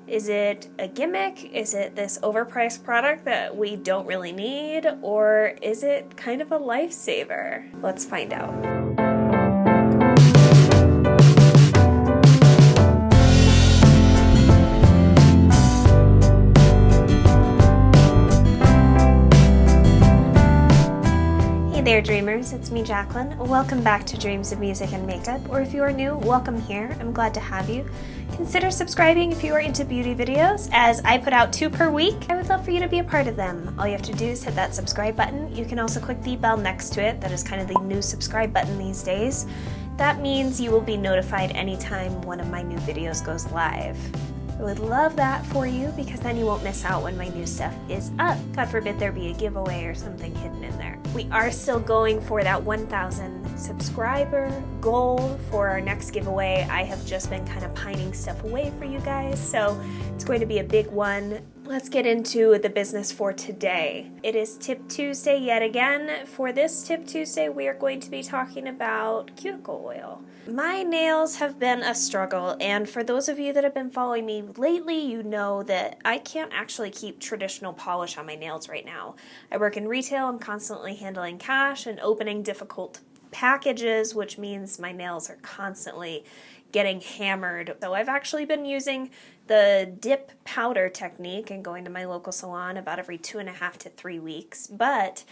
Is it a gimmick? Is it this overpriced product that we don't really need? Or is it kind of a lifesaver? Let's find out. Hey there dreamers, it's me Jacqueline. Welcome back to Dreams of Music and Makeup, or if you are new, welcome here. I'm glad to have you. Consider subscribing if you are into beauty videos, as I put out 2 per week. I would love for you to be a part of them. All you have to do is hit that subscribe button. You can also click the bell next to it. That is kind of the new subscribe button these days. That means you will be notified anytime one of my new videos goes live. I would love that for you because then you won't miss out when my new stuff is up. God forbid there be a giveaway or something hidden in there. We are still going for that 1,000 subscriber goal for our next giveaway. I have just been kind of pining stuff away for you guys, so it's going to be a big one. Let's get into the business for today. It is Tip Tuesday yet again. For this Tip Tuesday, we are going to be talking about cuticle oil. My nails have been a struggle, and for those of you that have been following me lately, you know that I can't actually keep traditional polish on my nails right now. I work in retail, I'm constantly handling cash and opening difficult packages, which means my nails are constantly getting hammered. So I've actually been using the dip powder technique and going to my local salon about every 2.5 to 3 weeks. But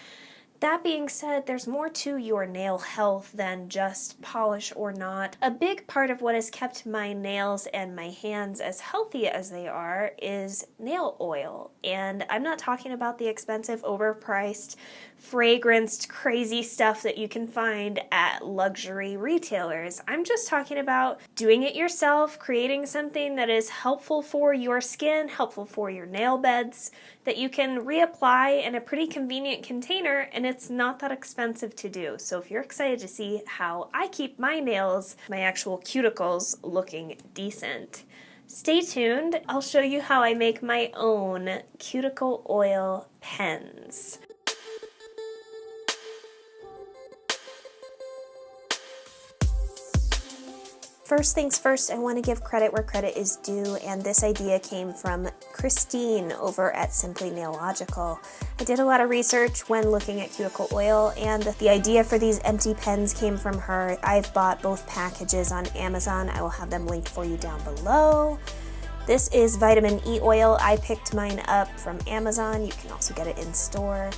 that being said, there's more to your nail health than just polish or not. A big part of what has kept my nails and my hands as healthy as they are is nail oil. And I'm not talking about the expensive, overpriced, fragranced, crazy stuff that you can find at luxury retailers. I'm just talking about doing it yourself, creating something that is helpful for your skin, helpful for your nail beds, that you can reapply in a pretty convenient container, and it's not that expensive to do. So if you're excited to see how I keep my nails, my actual cuticles, looking decent, stay tuned. I'll show you how I make my own cuticle oil pens. First things first, I want to give credit where credit is due, and this idea came from Cristine over at SimplyNailogical. I did a lot of research when looking at cuticle oil, and the idea for these empty pens came from her. I've bought both packages on Amazon. I will have them linked for you down below. This is vitamin E oil. I picked mine up from Amazon. You can also get it in store.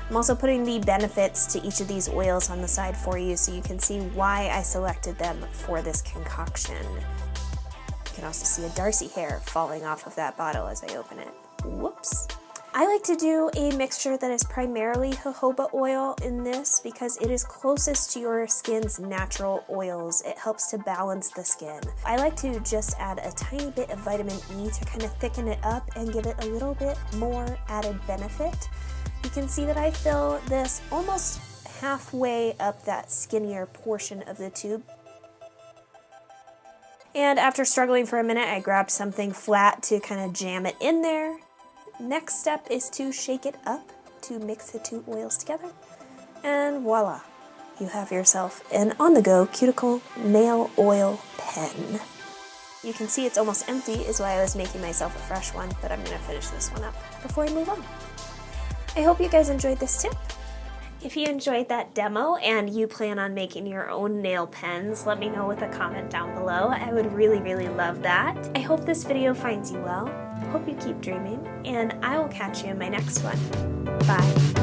I'm also putting the benefits to each of these oils on the side for you so you can see why I selected them for this concoction. You can also see a Darcy hair falling off of that bottle as I open it. Whoops. I like to do a mixture that is primarily jojoba oil in this because it is closest to your skin's natural oils. It helps to balance the skin. I like to just add a tiny bit of vitamin E to kind of thicken it up and give it a little bit more added benefit. You can see that I fill this almost halfway up that skinnier portion of the tube. And after struggling for a minute, I grabbed something flat to kind of jam it in there. Next step is to shake it up to mix the 2 oils together. And voila, you have yourself an on-the-go cuticle nail oil pen. You can see it's almost empty, is why I was making myself a fresh one, but I'm going to finish this one up before I move on. I hope you guys enjoyed this tip. If you enjoyed that demo and you plan on making your own nail pens, let me know with a comment down below. I would really love that. I hope this video finds you well. Hope you keep dreaming, and I will catch you in my next one. Bye.